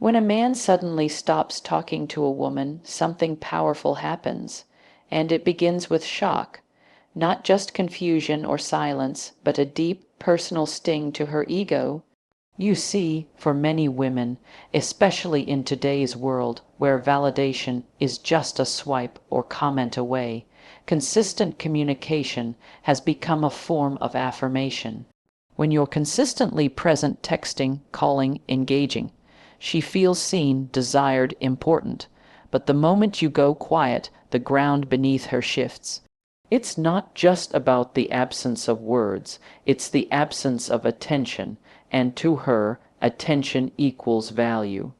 When a man suddenly stops talking to a woman, something powerful happens, and it begins with shock, not just confusion or silence, but a deep personal sting to her ego. You see, for many women, especially in today's world where validation is just a swipe or comment away, consistent communication has become a form of affirmation. When you're consistently present, texting, calling, engaging, she feels seen, desired, important. But the moment you go quiet, the ground beneath her shifts. It's not just about the absence of words, it's the absence of attention, and to her, attention equals value.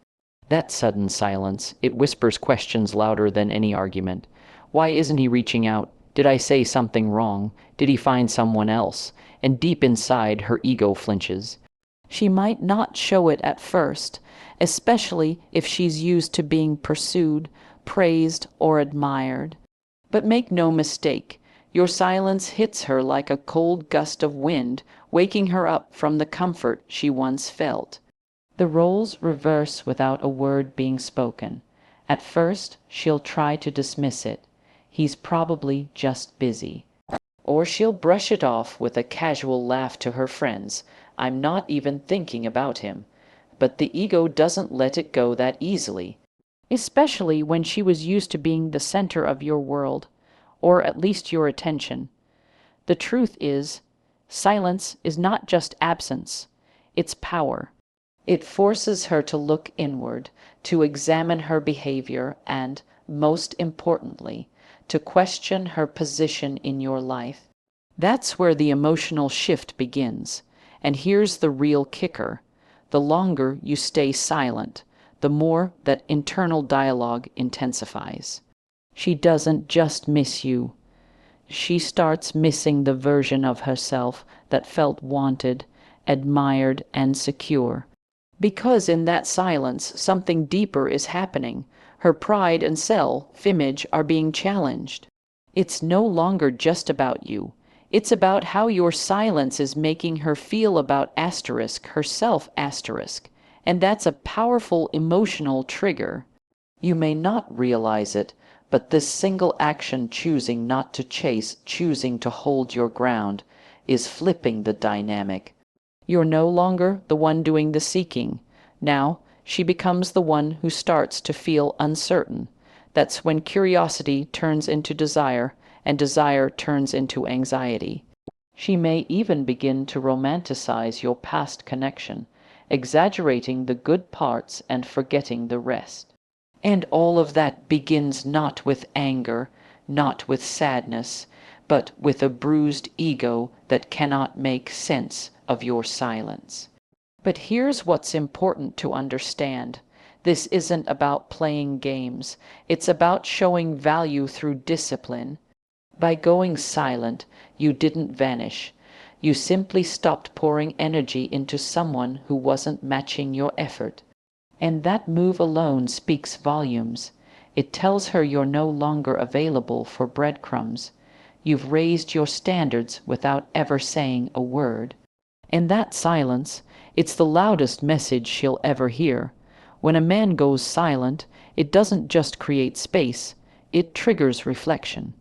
That sudden silence, it whispers questions louder than any argument. Why isn't he reaching out? Did I say something wrong? Did he find someone else? And deep inside, her ego flinches. She might not show it at first, especially if she's used to being pursued, praised, or admired. But make no mistake, your silence hits her like a cold gust of wind, waking her up from the comfort she once felt. The roles reverse without a word being spoken. At first, she'll try to dismiss it. He's probably just busy. Or she'll brush it off with a casual laugh to her friends. I'm not even thinking about him. But the ego doesn't let it go that easily. Especially when she was used to being the center of your world, or at least your attention. The truth is, silence is not just absence, it's power. It forces her to look inward, to examine her behavior, and, most importantly, to question her position in your life. That's where the emotional shift begins. And here's the real kicker. The longer you stay silent, the more that internal dialogue intensifies. She doesn't just miss you. She starts missing the version of herself that felt wanted, admired, and secure. Because in that silence, something deeper is happening. Her pride and self-image are being challenged. It's no longer just about you. It's about how your silence is making her feel about herself. And that's a powerful emotional trigger. You may not realize it, but this single action, choosing not to chase, choosing to hold your ground, is flipping the dynamic. You're no longer the one doing the seeking. Now, she becomes the one who starts to feel uncertain. That's when curiosity turns into desire, and desire turns into anxiety. She may even begin to romanticize your past connection, exaggerating the good parts and forgetting the rest. And all of that begins not with anger, not with sadness, but with a bruised ego that cannot make sense of your silence. But here's what's important to understand. This isn't about playing games. It's about showing value through discipline. By going silent, you didn't vanish. You simply stopped pouring energy into someone who wasn't matching your effort. And that move alone speaks volumes. It tells her you're no longer available for breadcrumbs. You've raised your standards without ever saying a word. And that silence, it's the loudest message she'll ever hear. When a man goes silent, it doesn't just create space, it triggers reflection.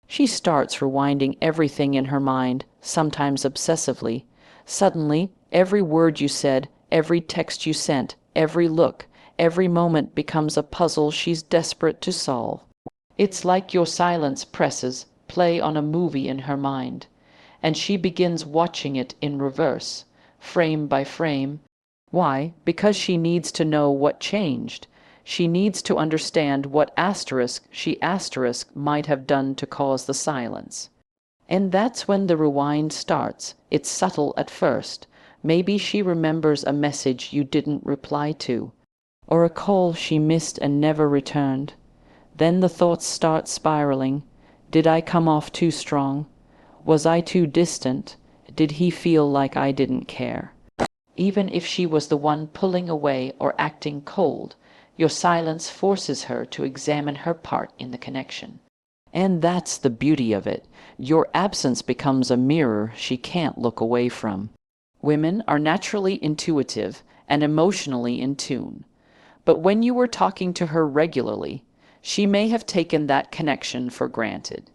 She starts rewinding everything in her mind, sometimes obsessively. Suddenly, every word you said, every text you sent, every look, every moment becomes a puzzle she's desperate to solve. It's like your silence presses play on a movie in her mind, and she begins watching it in reverse, frame by frame. Why? Because she needs to know what changed. She needs to understand what she might have done to cause the silence. And that's when the rewind starts. It's subtle at first. Maybe she remembers a message you didn't reply to, or a call she missed and never returned. Then the thoughts start spiraling. Did I come off too strong? Was I too distant? Did he feel like I didn't care? Even if she was the one pulling away or acting cold, your silence forces her to examine her part in the connection. And that's the beauty of it. Your absence becomes a mirror she can't look away from. Women are naturally intuitive and emotionally in tune. But when you were talking to her regularly, she may have taken that connection for granted.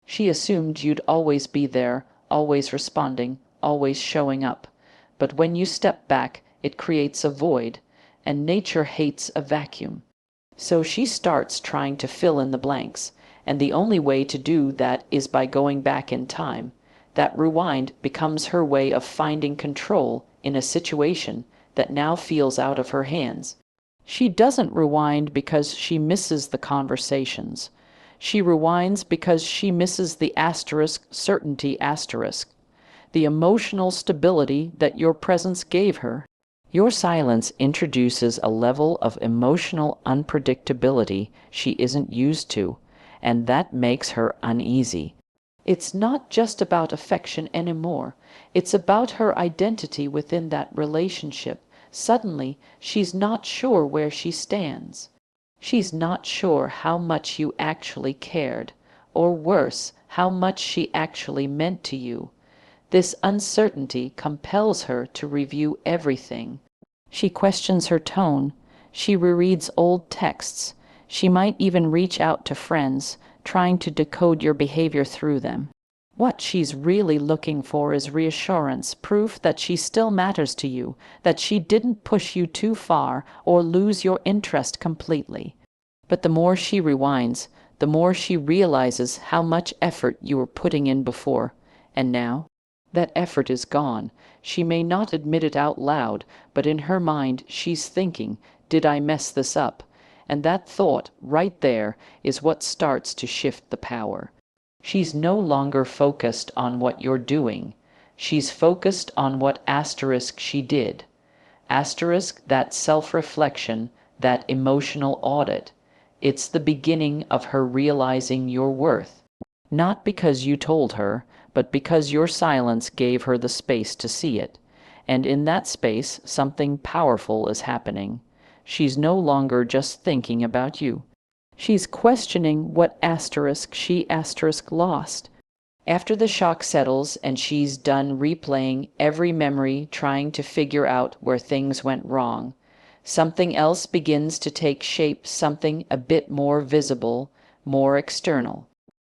She assumed you'd always be there, always responding, always showing up. But when you step back, it creates a void, and nature hates a vacuum. So she starts trying to fill in the blanks, and the only way to do that is by going back in time. That rewind becomes her way of finding control in a situation that now feels out of her hands. She doesn't rewind because she misses the conversations. She rewinds because she misses the asterisk certainty asterisk, the emotional stability that your presence gave her. Your silence introduces a level of emotional unpredictability she isn't used to, and that makes her uneasy. It's not just about affection anymore. It's about her identity within that relationship. Suddenly, she's not sure where she stands. She's not sure how much you actually cared, or worse, how much she actually meant to you. This uncertainty compels her to review everything. She questions her tone. She rereads old texts. She might even reach out to friends, trying to decode your behavior through them. What she's really looking for is reassurance, proof that she still matters to you, that she didn't push you too far or lose your interest completely. But the more she rewinds, the more she realizes how much effort you were putting in before. And now, that effort is gone. She may not admit it out loud, but in her mind she's thinking, "Did I mess this up?" And that thought, right there, is what starts to shift the power. She's no longer focused on what you're doing. She's focused on what asterisk she did. Asterisk that self-reflection, that emotional audit. It's the beginning of her realizing your worth. Not because you told her, but because your silence gave her the space to see it. And in that space, something powerful is happening. She's no longer just thinking about you. She's questioning what asterisk she asterisk lost. After the shock settles and she's done replaying every memory, trying to figure out where things went wrong, something else begins to take shape, something a bit more visible, more external.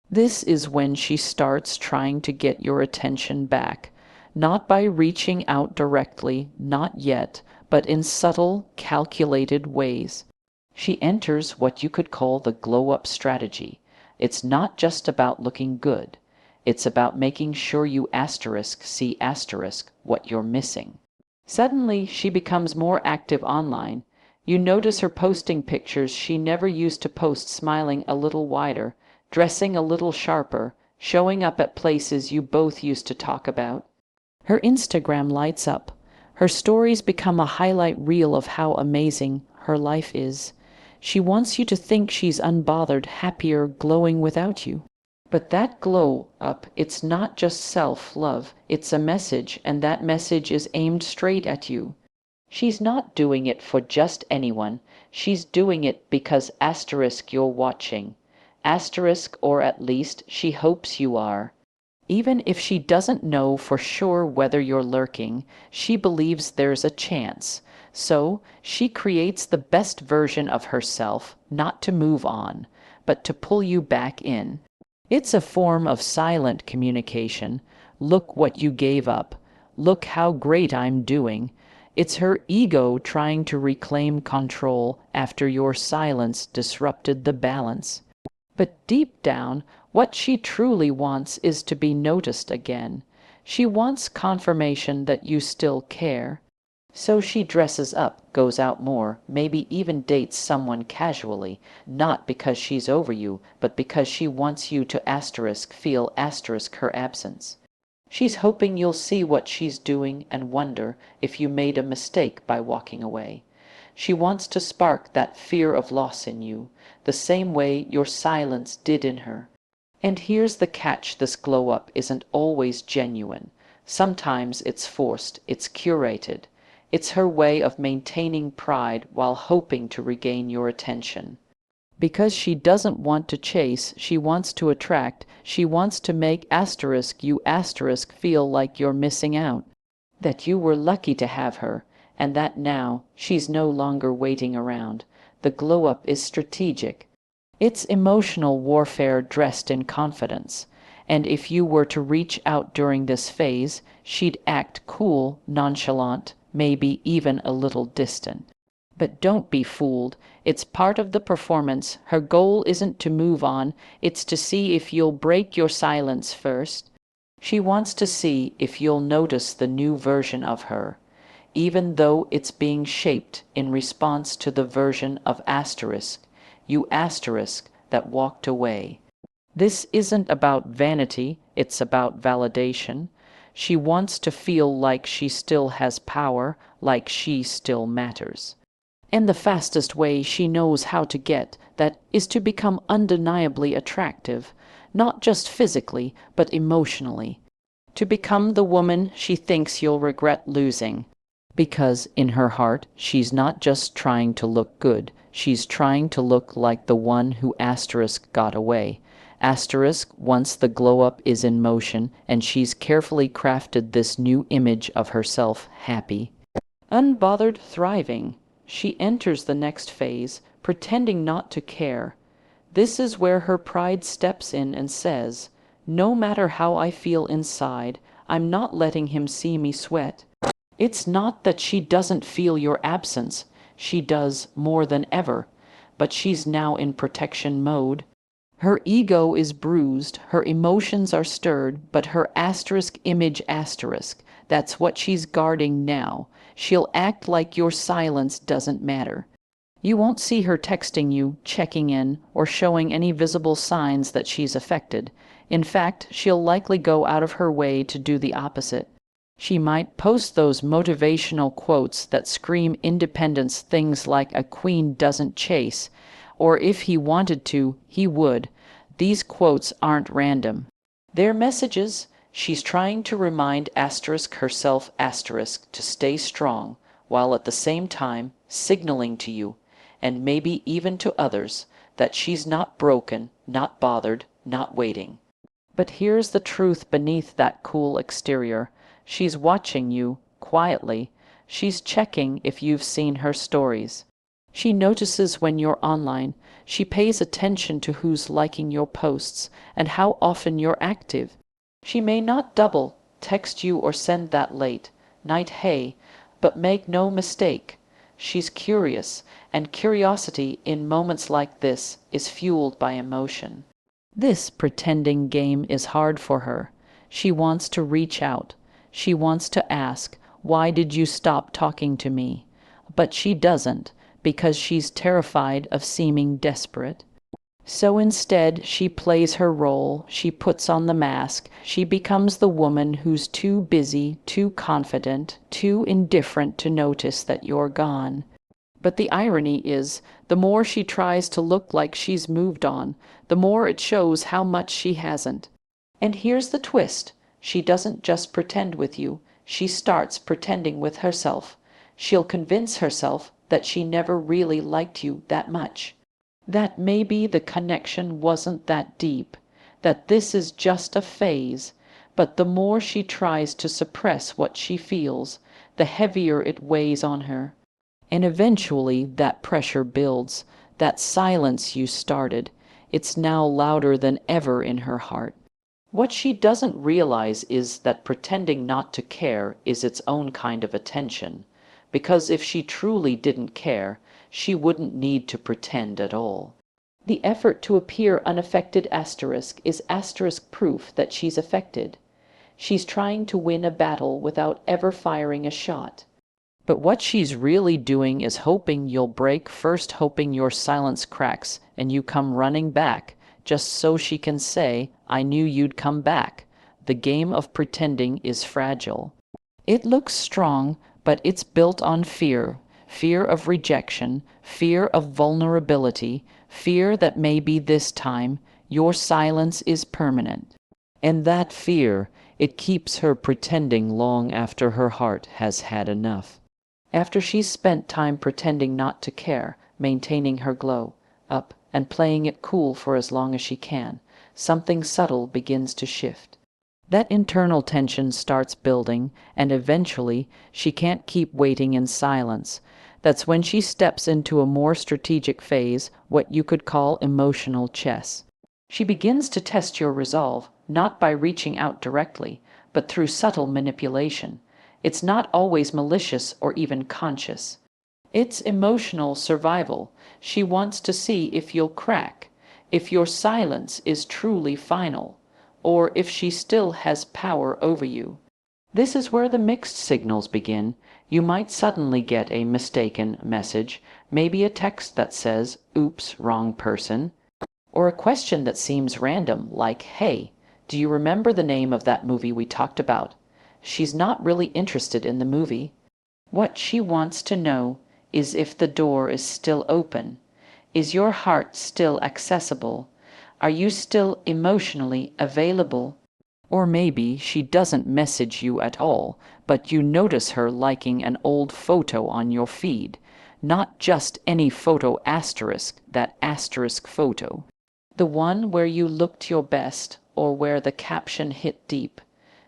This is when she starts trying to get your attention back, not by reaching out directly, not yet, but in subtle, calculated ways. She enters what you could call the glow-up strategy. It's not just about looking good. It's about making sure you asterisk see asterisk what you're missing. Suddenly, she becomes more active online. You notice her posting pictures she never used to post, smiling a little wider, dressing a little sharper, showing up at places you both used to talk about. Her Instagram lights up. Her stories become a highlight reel of how amazing her life is. She wants you to think she's unbothered, happier, glowing without you. But that glow up, it's not just self-love, it's a message, and that message is aimed straight at you. She's not doing it for just anyone. She's doing it because asterisk you're watching. Asterisk, or at least she hopes you are. Even if she doesn't know for sure whether you're lurking, she believes there's a chance. So she creates the best version of herself, not to move on, but to pull you back in. It's a form of silent communication. Look what you gave up. Look how great I'm doing. It's her ego trying to reclaim control after your silence disrupted the balance. But deep down, what she truly wants is to be noticed again. She wants confirmation that you still care. So she dresses up, goes out more, maybe even dates someone casually, not because she's over you, but because she wants you to asterisk feel asterisk her absence. She's hoping you'll see what she's doing and wonder if you made a mistake by walking away. She wants to spark that fear of loss in you, the same way your silence did in her. And here's the catch: this glow-up isn't always genuine. Sometimes it's forced, it's curated. It's her way of maintaining pride while hoping to regain your attention. Because she doesn't want to chase, she wants to attract, she wants to make asterisk you asterisk feel like you're missing out, that you were lucky to have her, and that now she's no longer waiting around. The glow-up is strategic. It's emotional warfare dressed in confidence. And if you were to reach out during this phase, she'd act cool, nonchalant, maybe even a little distant. But don't be fooled. It's part of the performance. Her goal isn't to move on, it's to see if you'll break your silence first. She wants to see if you'll notice the new version of her, even though it's being shaped in response to the version of asterisk, you asterisk, that walked away. This isn't about vanity, it's about validation. She wants to feel like she still has power, like she still matters. And the fastest way she knows how to get that is to become undeniably attractive, not just physically, but emotionally. To become the woman she thinks you'll regret losing. Because in her heart, she's not just trying to look good, she's trying to look like the one who asterisk got away. Asterisk, once the glow-up is in motion, and she's carefully crafted this new image of herself happy, unbothered, thriving. She enters the next phase, pretending not to care. This is where her pride steps in and says, "No matter how I feel inside, I'm not letting him see me sweat." It's not that she doesn't feel your absence. She does more than ever. But she's now in protection mode. Her ego is bruised, her emotions are stirred, but her asterisk image asterisk, that's what she's guarding now. She'll act like your silence doesn't matter. You won't see her texting you, checking in, or showing any visible signs that she's affected. In fact, she'll likely go out of her way to do the opposite. She might post those motivational quotes that scream independence, things like "a queen doesn't chase," or if he wanted to, he would. These quotes aren't random. They're messages. She's trying to remind asterisk herself asterisk to stay strong, while at the same time signaling to you, and maybe even to others, that she's not broken, not bothered, not waiting. But here's the truth beneath that cool exterior. She's watching you, quietly. She's checking if you've seen her stories. She notices when you're online. She pays attention to who's liking your posts and how often you're active. She may not double, text you or send that late night hey, but make no mistake, she's curious, and curiosity in moments like this is fueled by emotion. This pretending game is hard for her. She wants to reach out. She wants to ask, "Why did you stop talking to me?" But she doesn't, because she's terrified of seeming desperate. So instead, she plays her role, she puts on the mask, she becomes the woman who's too busy, too confident, too indifferent to notice that you're gone. But the irony is, the more she tries to look like she's moved on, the more it shows how much she hasn't. And here's the twist. She doesn't just pretend with you, she starts pretending with herself. She'll convince herself that she never really liked you that much. That maybe the connection wasn't that deep, that this is just a phase. But the more she tries to suppress what she feels, the heavier it weighs on her. And eventually that pressure builds, that silence you started. It's now louder than ever in her heart. What she doesn't realize is that pretending not to care is its own kind of attention, because if she truly didn't care, she wouldn't need to pretend at all. The effort to appear unaffected asterisk is asterisk proof that she's affected. She's trying to win a battle without ever firing a shot. But what she's really doing is hoping you'll break first, hoping your silence cracks and you come running back, just so she can say, "I knew you'd come back." The game of pretending is fragile. It looks strong, but it's built on fear. Fear of rejection, fear of vulnerability, fear that maybe this time your silence is permanent. And that fear, it keeps her pretending long after her heart has had enough. After she's spent time pretending not to care, maintaining her glow up, and playing it cool for as long as she can, something subtle begins to shift. That internal tension starts building, and eventually she can't keep waiting in silence. That's when she steps into a more strategic phase, what you could call emotional chess. She begins to test your resolve, not by reaching out directly, but through subtle manipulation. It's not always malicious or even conscious. It's emotional survival. She wants to see if you'll crack, if your silence is truly final, or if she still has power over you. This is where the mixed signals begin. You might suddenly get a mistaken message, maybe a text that says, "Oops, wrong person," or a question that seems random, like, "Hey, do you remember the name of that movie we talked about?" She's not really interested in the movie. What she wants to know is if the door is still open. Is your heart still accessible? Are you still emotionally available? Or maybe she doesn't message you at all, but you notice her liking an old photo on your feed. Not just any photo asterisk, that asterisk photo. The one where you looked your best, or where the caption hit deep.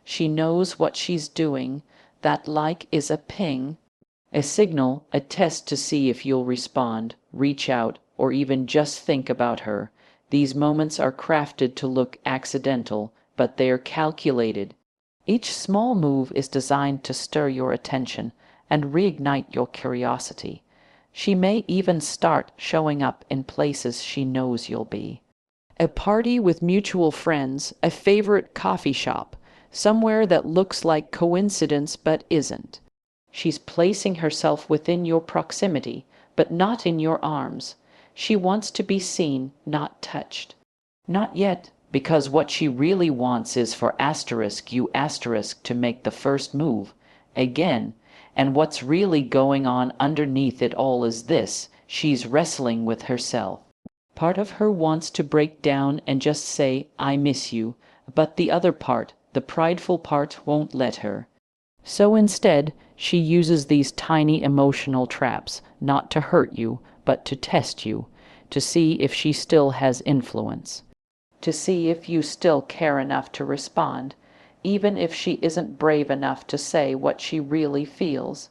She knows what she's doing. That like is a ping, a signal, a test to see if you'll respond, reach out, or even just think about her. These moments are crafted to look accidental, but they're calculated. Each small move is designed to stir your attention and reignite your curiosity. She may even start showing up in places she knows you'll be. A party with mutual friends, a favorite coffee shop, somewhere that looks like coincidence but isn't. She's placing herself within your proximity, but not in your arms. She wants to be seen, not touched. Not yet, because what she really wants is for you to make the first move. Again, and what's really going on underneath it all is this: she's wrestling with herself. Part of her wants to break down and just say, "I miss you," but the other part, the prideful part, won't let her. So instead, she uses these tiny emotional traps, not to hurt you, but to test you, to see if she still has influence, to see if you still care enough to respond, even if she isn't brave enough to say what she really feels.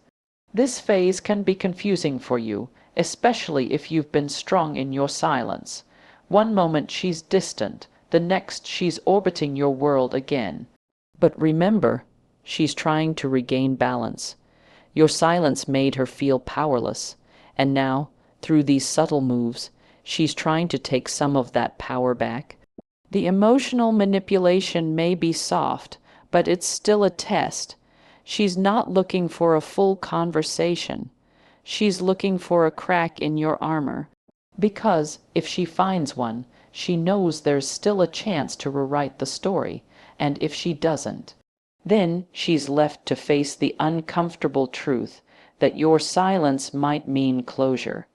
This phase can be confusing for you, especially if you've been strong in your silence. One moment she's distant, the next she's orbiting your world again. But remember, she's trying to regain balance. Your silence made her feel powerless, and now, through these subtle moves, she's trying to take some of that power back. The emotional manipulation may be soft, but it's still a test. She's not looking for a full conversation. She's looking for a crack in your armor. Because if she finds one, she knows there's still a chance to rewrite the story, and if she doesn't, then she's left to face the uncomfortable truth that your silence might mean closure.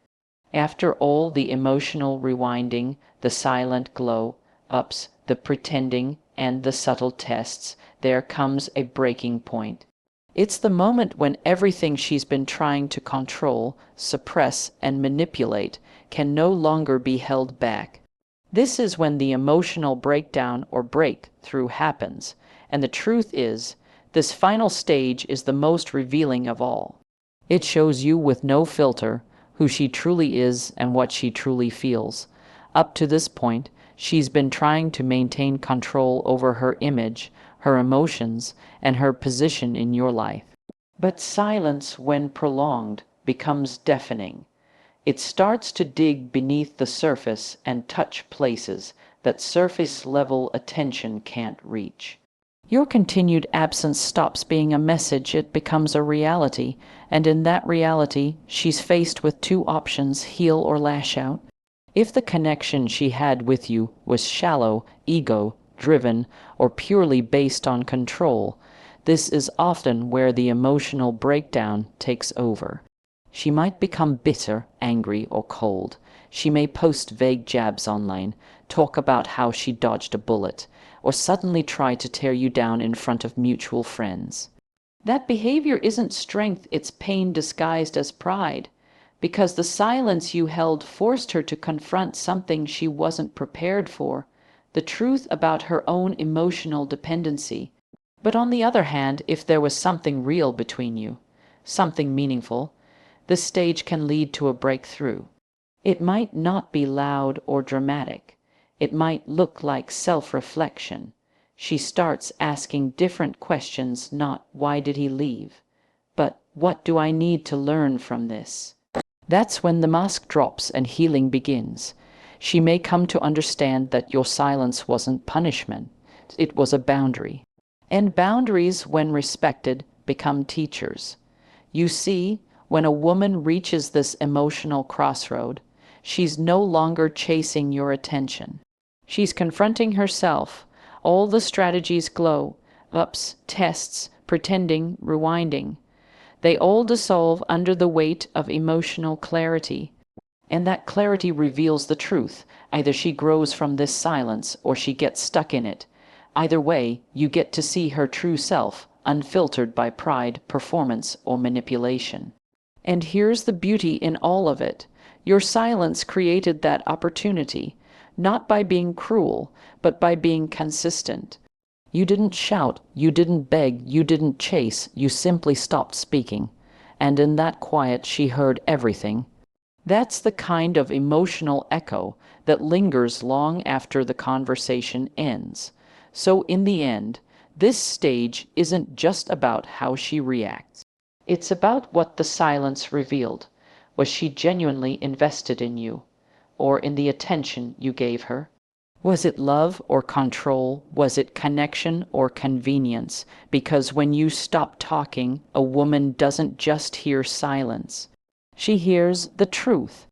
After all the emotional rewinding, the silent glow-ups, the pretending, and the subtle tests, there comes a breaking point. It's the moment when everything she's been trying to control, suppress, and manipulate can no longer be held back. This is when the emotional breakdown or breakthrough happens, and the truth is, this final stage is the most revealing of all. It shows you with no filter who she truly is and what she truly feels. Up to this point, she's been trying to maintain control over her image, her emotions, and her position in your life. But silence, when prolonged, becomes deafening. It starts to dig beneath the surface and touch places that surface-level attention can't reach. Your continued absence stops being a message, it becomes a reality, and in that reality, she's faced with two options: heal or lash out. If the connection she had with you was shallow, ego-driven, or purely based on control, this is often where the emotional breakdown takes over. She might become bitter, angry, or cold. She may post vague jabs online, talk about how she dodged a bullet, or suddenly try to tear you down in front of mutual friends. That behavior isn't strength, it's pain disguised as pride, because the silence you held forced her to confront something she wasn't prepared for. the truth about her own emotional dependency. But on the other hand, if there was something real between you, something meaningful, this stage can lead to a breakthrough. It might not be loud or dramatic. It might look like self-reflection. She starts asking different questions, not "why did he leave?" but "what do I need to learn from this?" That's when the mask drops and healing begins. She may come to understand that your silence wasn't punishment, it was a boundary. And boundaries, when respected, become teachers. You see, when a woman reaches this emotional crossroad, she's no longer chasing your attention. She's confronting herself. All the strategies glow, ups, tests, pretending, rewinding. They all dissolve under the weight of emotional clarity. And that clarity reveals the truth. Either she grows from this silence or she gets stuck in it. Either way, you get to see her true self, unfiltered by pride, performance, or manipulation. And here's the beauty in all of it. Your silence created that opportunity, not by being cruel, but by being consistent. You didn't shout, you didn't beg, you didn't chase, you simply stopped speaking. And in that quiet, she heard everything. That's the kind of emotional echo that lingers long after the conversation ends. So in the end, this stage isn't just about how she reacts. It's about what the silence revealed. Was she genuinely invested in you, or in the attention you gave her? Was it love or control? Was it connection or convenience? Because when you stop talking, a woman doesn't just hear silence. She hears the truth,